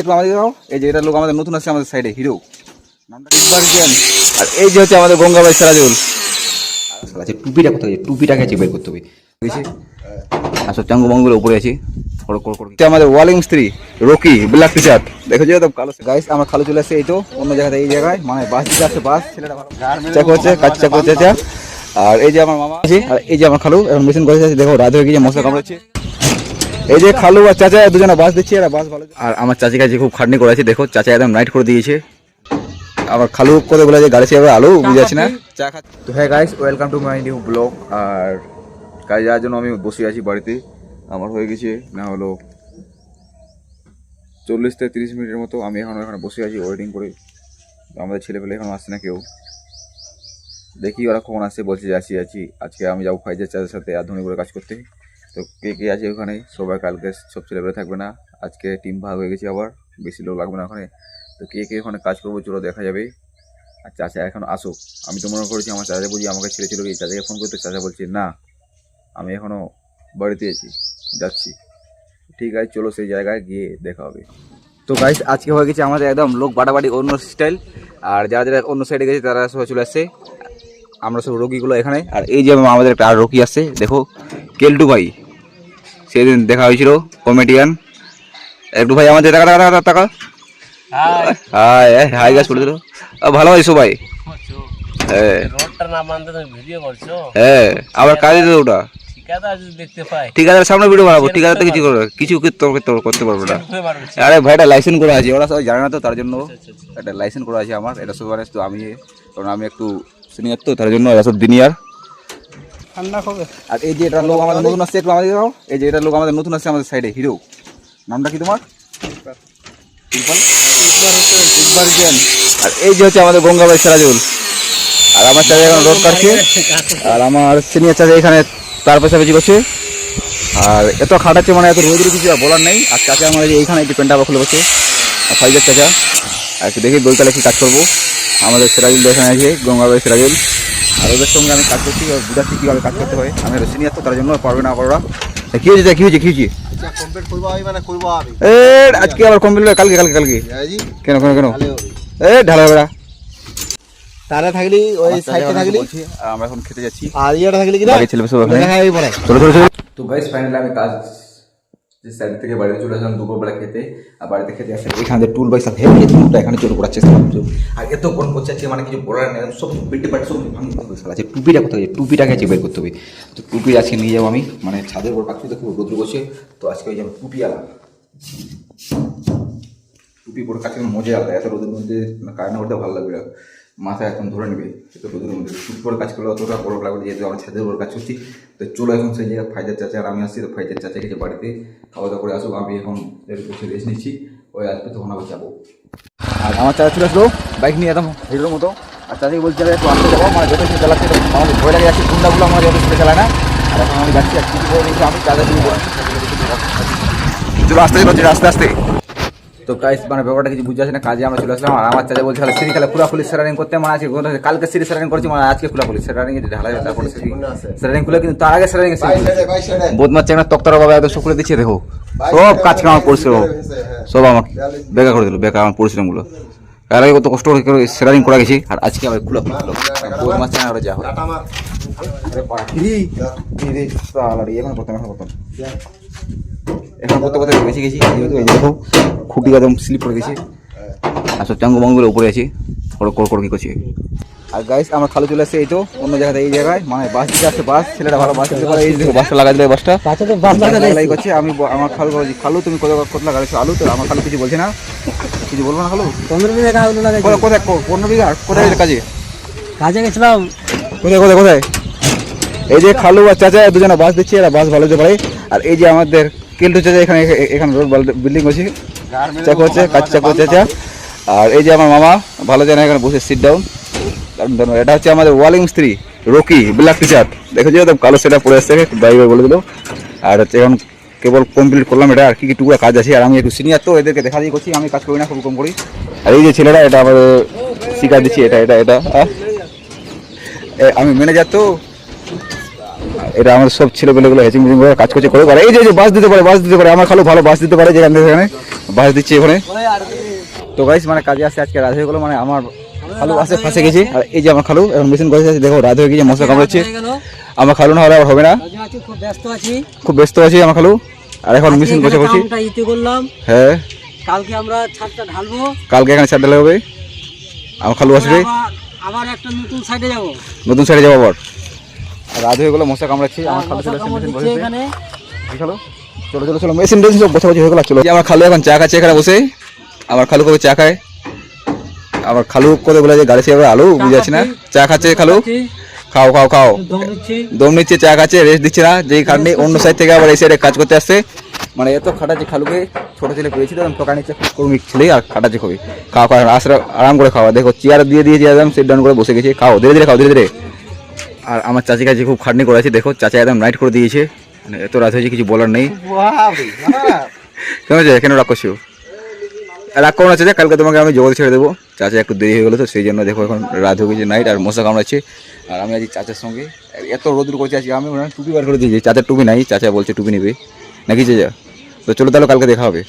একটু আমাদের দাও। এই যে এটা লোক আমাদের নতুন আসছে আমাদের সাইডে, হিরো নামটা ইকবাল। আর এই যে হচ্ছে আমাদের গঙ্গা ভাই সিরাজুল। আচ্ছা টুপিটা কোথায়? টুপিটাকে বের করতে হবে। আচ্ছা চাঙ্গু মাঙ্গুর উপরে আছি। আমাদের ওয়ালিং মিস্ত্রি রকি ব্ল্যাক টি শার্ট দেখো যে একদম কালো। গাইস আমার খালু চলে আসছে এই তো অন্য জায়গাতে, এই জায়গায় মানে বাস দিতে আসছে। বাস ছেলেটা ভালো চাকু হচ্ছে, কাজ চাকু হচ্ছে। আর এই যে আমার মামা আছে, আর এই যে আমার খালু এখন মেশিন করে আছে। দেখো রাত হয়ে গিয়ে মশলা কামড়াচ্ছে। এই যে খালু আর চাচা দুজনে বাস দিচ্ছে, আর বাস ভালো। আর আমার চাচি কাছে খুব খাটনি করেছে, দেখো চাচা একদম নাইট করে দিয়েছে। আবার খালু করে বলে যে গাড়ি সেভাবে আলু বুঝে যাচ্ছি না চা খাচ্ছে। তো হ্যাঁ guys, welcome to my new blog. আর কাজে যাওয়ার জন্য আমি বসে আছি বাড়িতে। আমার হয়ে গেছে না হলো 40 থেকে 30 মিনিটের মতো। আমি এখন এখানে বসে আছি ওয়েটিং করে। আমাদের ছেলেপেলে এখনো আসছে না কেউ, দেখি ওরা কখন আসছে। বলছে যে আছি। আজকে আমি যাবো ফাইজার চাচের সাথে আধুনিক করে কাজ করতে। তো কে কে আছে ওখানে সবাই, কালকে সব ছেলেপেলে থাকবে না। আজকে টিম ভাগ হয়ে গেছে, আবার বেশি লোক লাগবে না ওখানে। তো কে কে ওখানে কাজ করবো চলো দেখা যাবে। আর চাচা এখন আসুক। আমি তো মনে করেছি আমার চাচা বুঝি আমাকে ছেড়ে চলে গিয়ে চাচাকে ফোন করতে, চাচা বলছে না আমি এখনও বাড়িতে আছি, যাচ্ছি। ঠিক আছে চলো সেই জায়গায় গিয়ে দেখা হবে। তো গাইস আজকে হয়ে গেছে আমাদের একদম লোক বাড়াবাড়ি অন্য স্টাইল। আর যারা যারা অন্য সাইডে গেছে তারা সবাই চলে আসছে, আমরা সব রোগীগুলো এখানে। আর এই যে আমাদের একটা আর রোগী আসছে, দেখো কেলটু ভাই, সেদিন দেখা হয়েছিল কমেডিয়ান। একটু ভাই আমাদের টাকা টাকা টাকা টাকা হাই হাই গাছ বলে দিল। ভালো আছি সবাই? হ্যাঁ হ্যাঁ, আবার কাজে তো ওটা ঠিকাদার সামনে ভিডিও বানাবো। ঠিকাদার তো কিছু করতে পারবো না। আরে ভাইটা লাইসেন্স করা আছে, ওরা সবাই জানে না তো, তার জন্য একটা লাইসেন্স করা আছে আমার। এটা সবার তো আমি, কারণ আমি একটু সিনিয়র তো, তার জন্য এরা সব দিনিয়ার ঠান্ডা হবে। আর এই যে এটা লোক আমাদের নতুন আসছে, একটু আমাদের দাও। এই যে এটা লোক আমাদের নতুন আসছে আমাদের সাইডে, হিরো নামটা কি তোমার? আর এই যে হচ্ছে আমাদের গঙ্গা ভাই সিরাজুল। আর আমার চাচা এখন রোড কাটছে, আর আমার সিনিয়র চাচা এখানে তার পেছাপেছি করছে। আর এত খাটাচ্ছে মানে এত রোদের কিছু বলার নেই। আর চাচা আমার এইখানে একটু পেন্টা খুলে বসে, আর ফাইজার চাচা। আর একটু দেখি বইকালে কি কাজ করবো। আমাদের সিরাজুল এখানে আছে, গঙ্গা ভাই সিরাজুল। আর ওদের সঙ্গে আমি কাজ করছি, বুঝাচ্ছি কীভাবে কাজ করতে হয়। আমি সিনিয়র তো, তার জন্য পারবে না করা। কি হয়েছে কি হয়েছে কি হয়েছে? আজকে আবার কমপ্লিট হবে, কালকে কালকে কালকে কেন কেন কেন ঢালা হবে না। তারা থাকলি ওই সাইডে থাকলি, আমরা এখন খেতে যাচ্ছি। আর ইয়াটা থাকলি কি না ছেলে সব ওখানে চলো চলো চলো। তো গাইস ফাইনালি আমি কাজ যে সাইড থেকে বাড়িতে চলে আসলাম দুপুরবেলা খেতে। আর বাড়িতে খেতে আসলে এখানে টুল বাইক সাথে হেভি টুলটা এখানে চলে পড়াচ্ছে। আর এত কোন করছে আজকে মানে কিছু বলার নেই, সব পেটে পাটে সব ভাঙি আছে। টুপিটা কোথায়? টুপিটাকে বের করতে হবে। তো টুপি আজকে নিয়ে যাবো আমি, মানে ছাদের উপর পাচ্ছি তো খুব রোদ্র করছে। তো আজকে ওই যাবো টুপি আলা, টুপি পরে কাছে মজা আলাদা। এত রোদের মধ্যে কান্না করতে ভালো লাগবে, মাথায় একদম ধরে নেবে। এত রোদের মধ্যে টুপি পরে কাজ করলে অতটা বড় লাগবে, যেহেতু আমরা ছাদের উপর কাজ করছি। তো চলো এখন সেই জায়গায় ফাইজার চাচা আর আমি আসছি। তো ফাইজার চাচা গেছে বাড়িতে খাওয়া দাওয়া করে আসুক, আমি এখন বসে রেস্ট নিচ্ছি। ওই আসবে তখন আবার যাবো। আর আমার চাচা চলে আসলো বাইক নিয়ে একদম হিরোর মতো। আর চাচাকে বলছি একটু আসতে যাবো, মানে যত সে চালাচ্ছে আমাদের ভয় লাগে যাচ্ছে, গুন্ডাগুলো আমরা যত সেটা চালায় না। আর এখন আমি যাচ্ছি, আর কিছু করে নিচ্ছি আমি চাচা শুরু করে চলো আস্তে চলো আস্তে আস্তে। তো গাইস মানে ব্যাপারটা কিছু বুঝতে আসে না, কাজে আমরা চলে আসলাম। আর আমার চাচা বলছে তাহলে সিঁড়ি খেলা খোলাখুলি সেরারিং করতে, মানে আজকে কালকে সিঁড়ি সেরারিং করছি, মানে আজকে খোলাখুলি সেরারিং ঢালা যায়। তারপরে সেরারিং খুলে, কিন্তু তার আগে সেরারিং বোধ মারছে না তক্তার বাবা একদম শুকুলে দিচ্ছে। দেখো সব কাজ আমার পরিশ্রম, সব আমাকে বেকার করে দিল, বেকার আমার পরিশ্রমগুলো। তার আগে কত কষ্ট করে সেরারিং করা গেছি, আর আজকে আবার খোলাখুলি হলো। বোধ মারছে না ওরা যা হয়। এখন প্রথম এখন করতে করতে বেঁচে গেছি, যেহেতু এই দেখো খুঁটি একদম স্লিপ করে গেছি। আর সব চাঙ্গু মাঙ্গুলো উপরে আছি, কি করছি। আর গাইস আমার খালু চলে আসছে এই তো অন্য জায়গাতে, এই জায়গায় মানে বাস দিতে আসছে। বাস ছেলেটা ভালো বাস দিতে পারে। এই দেখো বাসটা লাগাই দেবে, বাসটা লাগাই করছে। আমি আমার খালু বলছি খালু তুমি কোথায় লাগাইছো আলু? তো আমার খালু কিছু বলছে না, কিছু বলবো না। খালু 15 বিঘা আলু লাগাই কোথায়? 15 বিঘা কোথায় কাজে? কাজে গেছিলাম। কোথায় কোথায় কোথায়? এই যে খালু আর চাচা দুজনে বাস দিচ্ছে, এরা বাস ভালো দিতে পারে। আর এই যে আমাদের কেলটু চাচা এখানে রোড বিল্ডিং করছে, চাকু হচ্ছে, কাজ চাকু চাচা। আর এই যে আমার মামা ভালো জানে এখানে বসে সিট ডাউন। এটা হচ্ছে আমাদের ওয়ালিং মিস্ত্রি রকি ব্ল্যাক টি শার্ট দেখো যে একদম কালো সেটা পরে আসছে, ড্রাইভার বলে দিল। আর হচ্ছে এখন কেবল কমপ্লিট করলাম এটা, আর কি কি টুকরা কাজ আছে। আর আমি একটু সিনিয়র তো, এদেরকে দেখা দিয়ে করছি, আমি কাজ করি না, খুব কম করি। আর এই যে ছেলেরা এটা আমাদের শিখা দিচ্ছি, এটা এটা এটা আমি ম্যানেজার তো। এটা আমাদের সব ছেলেপেলেগুলো হেচিং মেচিং করে কাজ করছে করে পারে। এই যে বাস দিতে পারে আমার খালু ভালো বাস দিতে পারে, যেখান থেকে সেখানে বাস দিচ্ছে ওখানে। তো গাইস মানে কাজে আসছে আজকে রাত হয়ে গেলো, মানে আমার খালু আসে ফাঁসে গেছে। আর এই যে আমার খালু এখন মেশিন করে আছে, দেখো রাত হয়ে গেছে, মশলা কামড়াচ্ছে। আমার খালু না হলে আর হবে না, খুব ব্যস্ত আছি আমার খালু। আর এখন মেশিন বসে করছি। হ্যাঁ কালকে আমরা ছাদটা ঢালবো, কালকে এখানে ছাদ ঢালা হবে, আমার খালু আসবে, আবার একটা নতুন সাইডে যাব, নতুন সাইডে যাবো আবার। আর রাত হয়ে গেলো, মশা কামড়াচ্ছে। আমার খালু চলে আসছে মেশিন বসেছে এখানে। চলো চলো চলো চলো মেশিন টেশিন সব বসাবসি হয়ে গেলো। চলো আমার খালু এখন চা খাচ্ছে এখানে বসে। আমার খালু কবে চা খায়, আমার খালু কত বলে যে গাড়ি সেভাবে আলু বুঝে যাচ্ছে না, চা খাচ্ছে খালু। খাও খাও খাও, দম নিচ্ছে, চা খাচ্ছে, রেস্ট দিচ্ছে না। যেই খাটনি অন্য সাইড থেকে আবার এই সাইডে কাজ করতে আসছে, মানে এত খাটাচ্ছে খালুকে। ছোট ছেলে পেয়েছি তো ঠকা নিচ্ছে, কর্মিক ছেলে আর খাটাচ্ছে খুবই। খাওয়া খাওয়া আসলে আরাম করে খাওয়া, দেখো চেয়ার দিয়ে দিয়েছি একদম সেট ডাউন করে বসে গেছে। খাও ধীরে ধীরে খাও ধীরে ধীরে। আর আমার চাচি কাছে খুব খাটনি করেছে, দেখো চাচা একদম নাইট করে দিয়েছে, মানে এত রাত হয়েছে কিছু বলার নেই। কেন আছে কেন রাগ করছো, রাগ করো না চাচা, কালকে তোমাকে আমি জগৎ ছেড়ে দেবো। চাচা একটু দেরি হয়ে গেলো তো সেই জন্য দেখো এখন রাত হয়ে গেছে, নাইট আর মশা কামড়াচ্ছে। আর আমি আছি চাচার সঙ্গে, এত রোদ্র করছে আজকে। আমি টুপি বার করে দিয়েছি, চাচার টুপি নাই, চাচা বলছে টুপি নেবে নাকি চাচা। তো চলো তাহলে কালকে দেখা হবে।